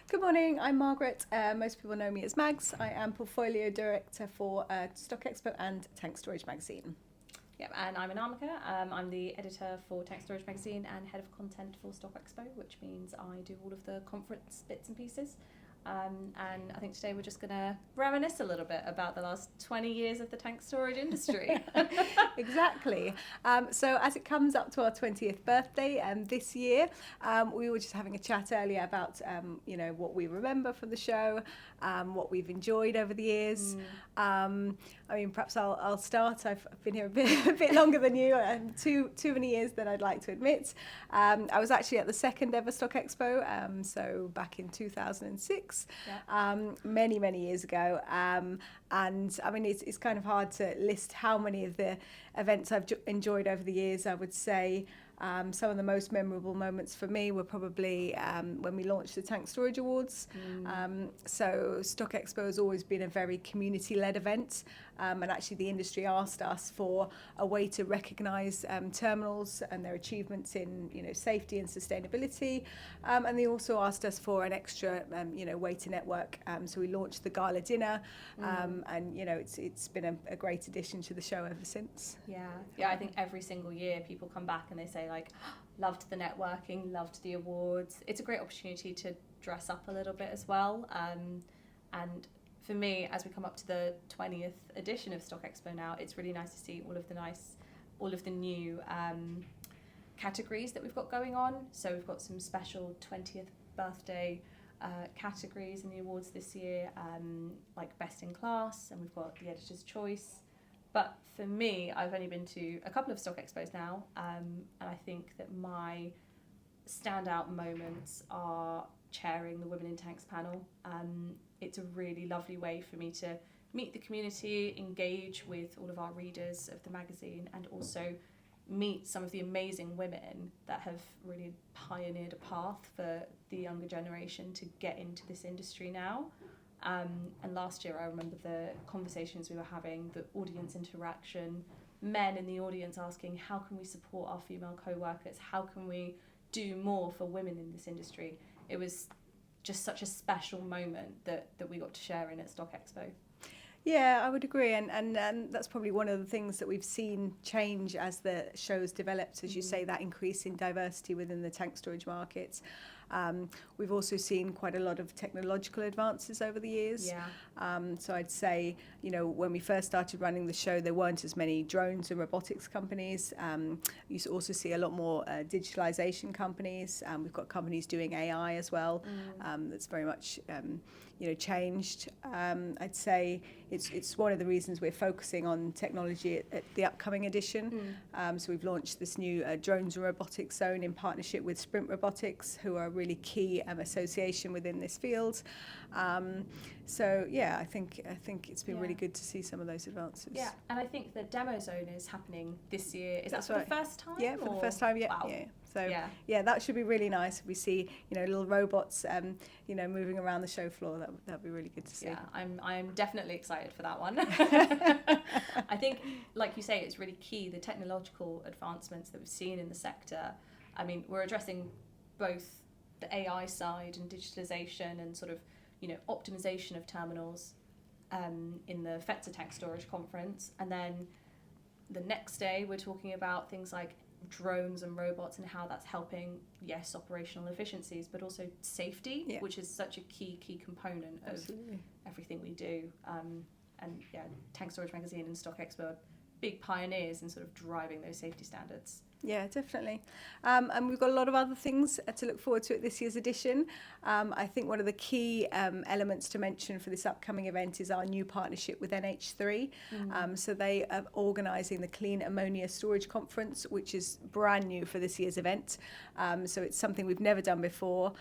Good morning, I'm Margaret. Most people know me as Mags. I am Portfolio Director for StocExpo and Tank Storage Magazine. Yep, and I'm Anamika. I'm the editor for Tank Storage Magazine and head of content for StocExpo, which means I do all of the conference bits and pieces. And I think today we're just going to reminisce a little bit about the last 20 years of the tank storage industry. Exactly. So as it comes up to our 20th birthday this year, we were just having a chat earlier about, what we remember from the show, what we've enjoyed over the years. Perhaps I'll start. I've been here a bit longer than you, too many years than I'd like to admit. I was actually at the second ever StocExpo, so back in 2006, many years ago. And I mean, it's kind of hard to list how many of the events I've enjoyed over the years. I would say some of the most memorable moments for me were probably when we launched the Tank Storage Awards. So StocExpo has always been a very community-led event, and actually the industry asked us for a way to recognise terminals and their achievements in safety and sustainability, and they also asked us for an extra way to network. So we launched the gala dinner, and it's been a great addition to the show ever since. Yeah. I think every single year people come back and they say loved the networking, loved the awards. It's a great opportunity to dress up a little bit as well. And for me, as we come up to the 20th edition of StocExpo now, it's really nice to see all of the new categories that we've got going on. So we've got some special 20th birthday categories in the awards this year, like Best in Class, and we've got the Editor's Choice. But for me, I've only been to a couple of StocExpos now, and I think that my standout moments are chairing the Women in Tanks panel. It's a really lovely way for me to meet the community, engage with all of our readers of the magazine, and also meet some of the amazing women that have really pioneered a path for the younger generation to get into this industry now. And last year I remember the conversations we were having, the audience interaction, men in the audience asking, how can we support our female co-workers? How can we do more for women in this industry? It was just such a special moment that we got to share in at StocExpo. Yeah, I would agree, and that's probably one of the things that we've seen change as the show's developed, as you say, that increase in diversity within the tank storage markets. We've also seen quite a lot of technological advances over the years. So I'd say, when we first started running the show, there weren't as many drones and robotics companies. You also see a lot more digitalization companies. We've got companies doing AI as well. That's very much changed. I'd say it's one of the reasons we're focusing on technology at the upcoming edition. So we've launched this new drones and robotics zone in partnership with Sprint Robotics, who are a really key association within this field. I think it's been really good to see some of those advances. Yeah, and I think the demo zone is happening this year. Is that for right. The first time? Yeah, for the first time. Yeah. Wow. Yeah. So that should be really nice. If we see little robots moving around the show floor, that'd be really good to see. Yeah, I'm definitely excited for that one. I think, like you say, it's really key, the technological advancements that we've seen in the sector. I mean, we're addressing both the AI side and digitalization and sort of optimization of terminals in the FETSA Tank Storage Conference, and then the next day we're talking about things like drones and robots and how that's helping, yes, operational efficiencies, but also safety, which is such a key component of everything we do. Tank Storage Magazine and StocExpo are big pioneers in sort of driving those safety standards. Yeah, definitely. And we've got a lot of other things to look forward to at this year's edition. I think one of the key elements to mention for this upcoming event is our new partnership with NH3. So they are organising the Clean Ammonia Storage Conference, which is brand new for this year's event. So it's something we've never done before.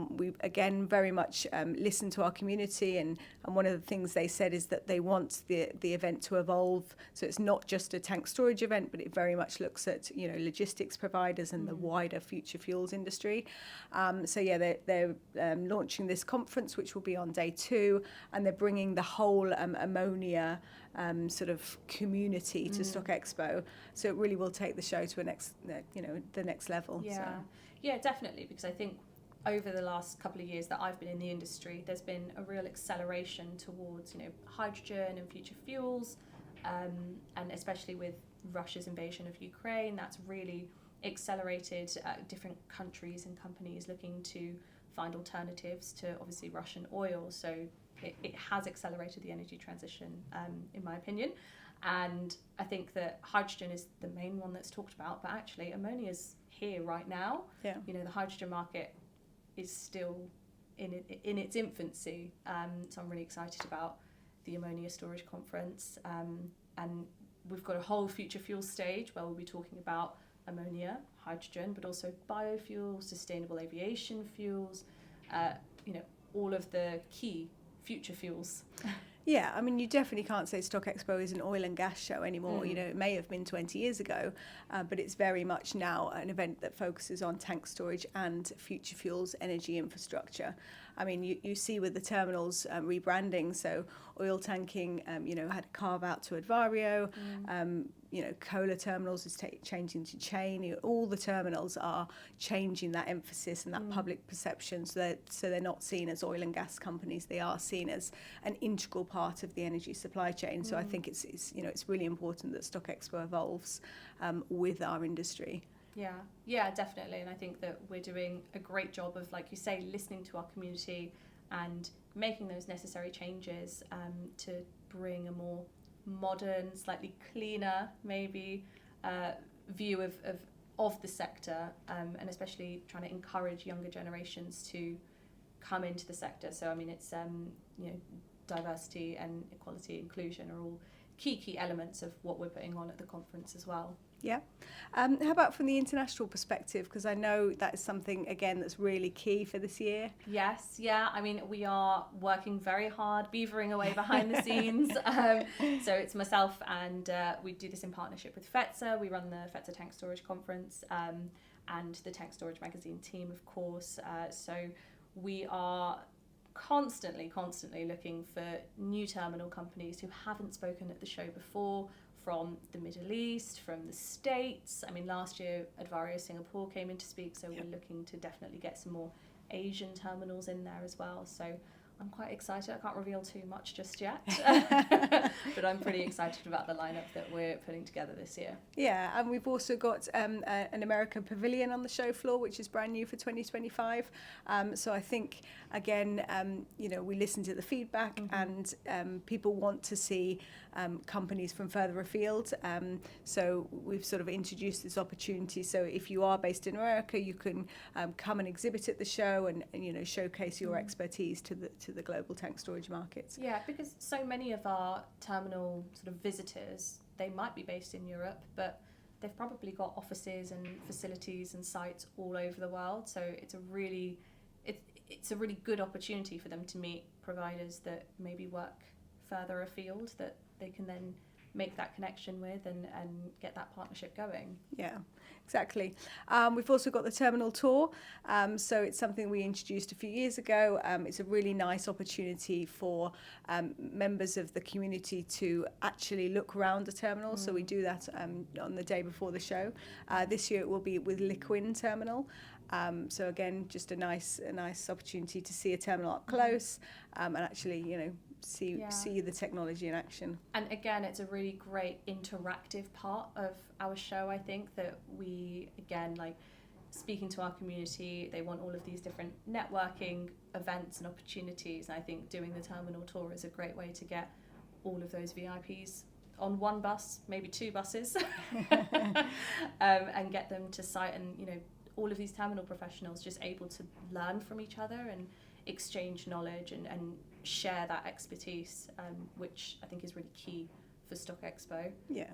We, again, very much listened to our community, and one of the things they said is that they want the event to evolve. So it's not just a tank storage event, but it very much looks at, logistics providers and the wider future fuels industry. They're launching this conference, which will be on day 2, and they're bringing the whole ammonia sort of community to StocExpo. So it really will take the show to the next level. Yeah, definitely, because I think over the last couple of years that I've been in the industry, there's been a real acceleration towards, hydrogen and future fuels, and especially with Russia's invasion of Ukraine, that's really accelerated different countries and companies looking to find alternatives to obviously Russian oil. So it has accelerated the energy transition, in my opinion. And I think that hydrogen is the main one that's talked about, but actually ammonia is here right now. Yeah. The hydrogen market is still in its infancy. So I'm really excited about the Ammonia Storage Conference. And we've got a whole future fuel stage where we'll be talking about ammonia, hydrogen, but also biofuels, sustainable aviation fuels, all of the key future fuels. Yeah, I mean, you definitely can't say StocExpo is an oil and gas show anymore. It may have been 20 years ago, but it's very much now an event that focuses on tank storage and future fuels energy infrastructure. I mean, you see with the terminals rebranding, so oil tanking, had a carve out to Advario. Cola terminals is changing to chain. All the terminals are changing that emphasis and that public perception, so they're not seen as oil and gas companies. They are seen as an integral part of the energy supply chain. So I think it's really important that StocExpo evolves with our industry. Yeah, definitely. And I think that we're doing a great job of, like you say, listening to our community and making those necessary changes to bring a more modern, slightly cleaner, maybe, view of the sector, and especially trying to encourage younger generations to come into the sector. So, I mean, it's, diversity and equality, inclusion are all key elements of what we're putting on at the conference as well. Yeah. How about from the international perspective? Because I know that is something, again, that's really key for this year. Yes, yeah. I mean, we are working very hard, beavering away behind the scenes. So it's myself and we do this in partnership with FETSA. We run the FETSA Tank Storage Conference and the Tank Storage Magazine team, of course. So we are constantly looking for new terminal companies who haven't spoken at the show before, from the Middle East, from the States. I mean, last year Advario Singapore came in to speak, so we're looking to definitely get some more Asian terminals in there as well. So I'm quite excited. I can't reveal too much just yet, but I'm pretty excited about the lineup that we're putting together this year. Yeah, and we've also got an American pavilion on the show floor, which is brand new for 2025. So I think, again, we listen to the feedback and people want to see companies from further afield. So we've sort of introduced this opportunity. So if you are based in America, you can come and exhibit at the show and showcase your expertise to the global tank storage markets. Yeah, because so many of our terminal sort of visitors, they might be based in Europe, but they've probably got offices and facilities and sites all over the world. So it's a really good opportunity for them to meet providers that maybe work further afield, that they can then make that connection with and get that partnership going. Yeah, exactly. We've also got the terminal tour. So it's something we introduced a few years ago. It's a really nice opportunity for members of the community to actually look around the terminal. So we do that on the day before the show. This year it will be with Liquin Terminal. So again, just a nice opportunity to see a terminal up close and actually, see the technology in action. And again, it's a really great interactive part of our show. I think that we, again, like speaking to our community, they want all of these different networking events and opportunities. And I think doing the terminal tour is a great way to get all of those VIPs on one bus, maybe two buses, and get them to site. And, all of these terminal professionals just able to learn from each other and exchange knowledge and share that expertise, which I think is really key for StocExpo. Yeah.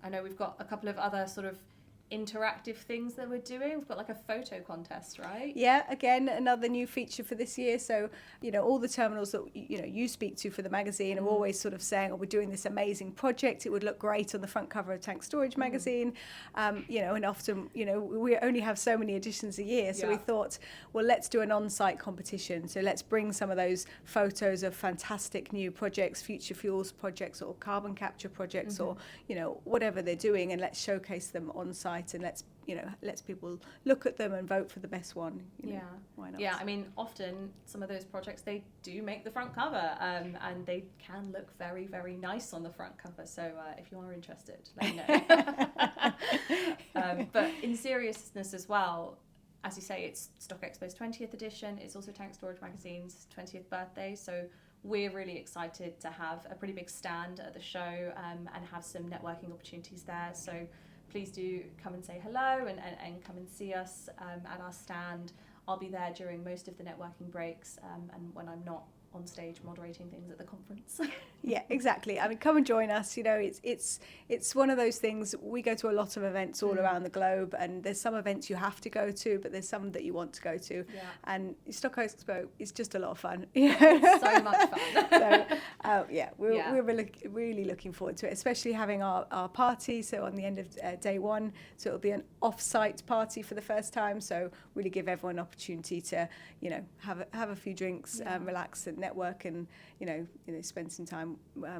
I know we've got a couple of other sort of interactive things that we're doing. We've got like a photo contest, right? Yeah, again, another new feature for this year. So, all the terminals that, you speak to for the magazine are always sort of saying, we're doing this amazing project. It would look great on the front cover of Tank Storage magazine. And often, we only have so many editions a year. So we thought, well, let's do an on-site competition. So let's bring some of those photos of fantastic new projects, future fuels projects or carbon capture projects or, whatever they're doing, and let's showcase them on site night and lets people look at them and vote for the best one. Why not? Yeah, I mean, often some of those projects, they do make the front cover, and they can look very, very nice on the front cover. So if you are interested, let me know. But in seriousness as well, as you say, it's StockExpo's 20th edition. It's also Tank Storage Magazine's 20th birthday. So we're really excited to have a pretty big stand at the show, and have some networking opportunities there. So please do come and say hello and come and see us at our stand. I'll be there during most of the networking breaks, and when I'm not on stage moderating things at the conference. Yeah, exactly. I mean, come and join us. It's one of those things. We go to a lot of events all around the globe, and there's some events you have to go to, but there's some that you want to go to. Yeah. And StockExpo is just a lot of fun. It's so much fun. So we're really looking forward to it, especially having our party. So on the end of day one, so it'll be an off-site party for the first time. So really give everyone an opportunity to have a few drinks, relax and network, and spend some time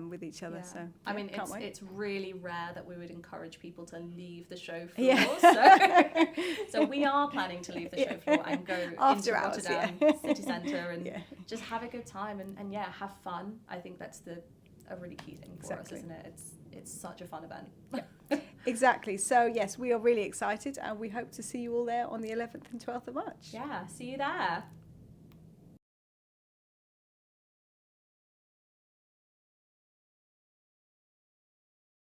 with each other. So I mean, it's really rare that we would encourage people to leave the show floor. Yeah. So we are planning to leave the show floor and go After into hours, Rotterdam city centre and just have a good time and have fun. I think that's a really key thing for us, isn't it? It's such a fun event. Yeah. Exactly. So yes, we are really excited, and we hope to see you all there on the 11th and 12th of March. Yeah, see you there.